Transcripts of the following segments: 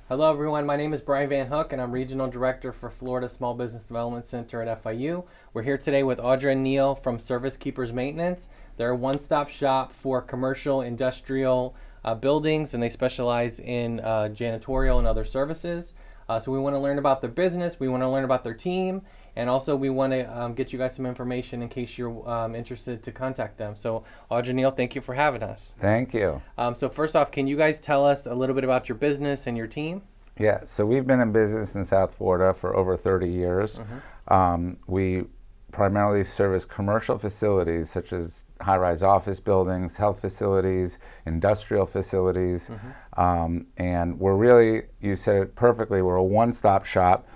Hello everyone, my name is Brian Van Hook and I'm Regional Director for Florida Small Business Development Center at FIU. We're here today with Audra and Neil from Service Keepers Maintenance. They're a one-stop shop for commercial, industrial buildings, and they specialize in janitorial and other services. So we want to learn about their business, we want to learn about their team, and also we want to get you guys some information in case you're interested to contact them. So Audra and Neil, thank you for having us. Thank you. So first off, can you guys tell us a little bit about your business and your team? Yeah, so we've been in business in South Florida for over 30 years. We primarily service commercial facilities such as high-rise office buildings, health facilities, industrial facilities, and we're really, you said it perfectly, we're a one-stop shop.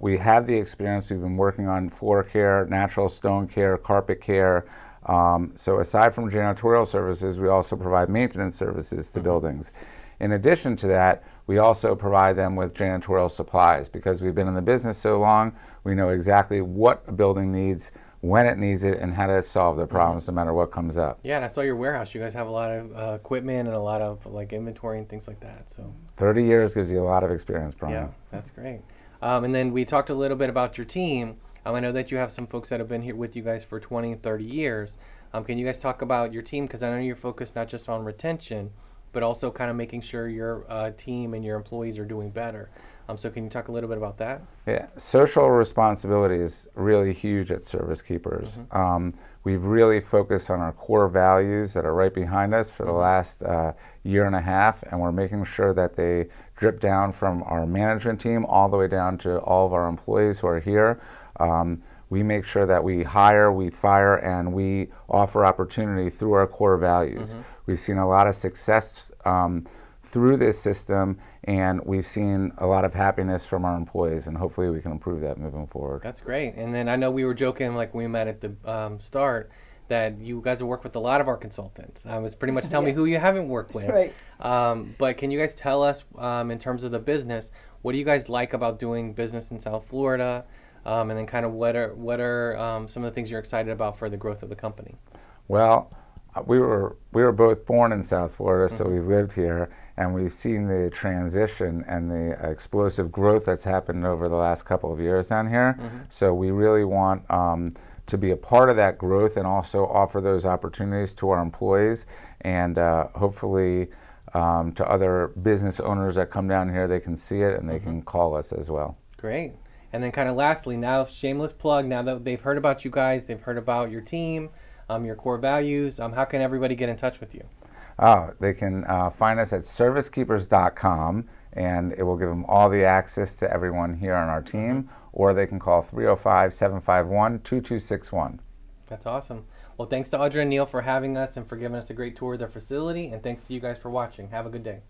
We have the experience. We've been working on floor care, natural stone care, carpet care. So aside from janitorial services, we also provide maintenance services to buildings. In addition to that, we also provide them with janitorial supplies. Because we've been in the business so long, we know exactly what a building needs, when it needs it, and how to solve the problems no matter what comes up. Yeah, and I saw your warehouse. You guys have a lot of equipment and a lot of like inventory and things like that. So 30 years gives you a lot of experience, Brian. yeah, that's great. And then we talked a little bit about your team. I know that you have some folks that have been here with you guys for 20 and 30 years. Can you guys talk about your team? Because I know you're focused not just on retention, but also kind of making sure your team and your employees are doing better. So can you talk a little bit about that? Yeah, social responsibility is really huge at Service Keepers. We've really focused on our core values that are right behind us for the last year and a half, and we're making sure that they drip down from our management team all the way down to all of our employees who are here. We make sure that we hire, we fire, and we offer opportunity through our core values. We've seen a lot of success through this system, and we've seen a lot of happiness from our employees, and hopefully we can improve that moving forward. That's great. And then I know we were joking, like we met at the start, that you guys have worked with a lot of our consultants. I was pretty much telling me who you haven't worked with. Right. But can you guys tell us, in terms of the business, what do you guys like about doing business in South Florida? And then kind of what are some of the things you're excited about for the growth of the company? Well, we were both born in South Florida, so we've lived here, and we've seen the transition and the explosive growth that's happened over the last couple of years down here. So we really want to be a part of that growth and also offer those opportunities to our employees, and hopefully to other business owners that come down here, they can see it and they can call us as well. Great. And then kind of lastly, now shameless plug, now that they've heard about you guys, they've heard about your team, your core values, how can everybody get in touch with you? They can find us at servicekeepers.com, and it will give them all the access to everyone here on our team, or they can call 305-751-2261. That's awesome. Well, thanks to Audra and Neil for having us and for giving us a great tour of their facility, and thanks to you guys for watching. Have a good day.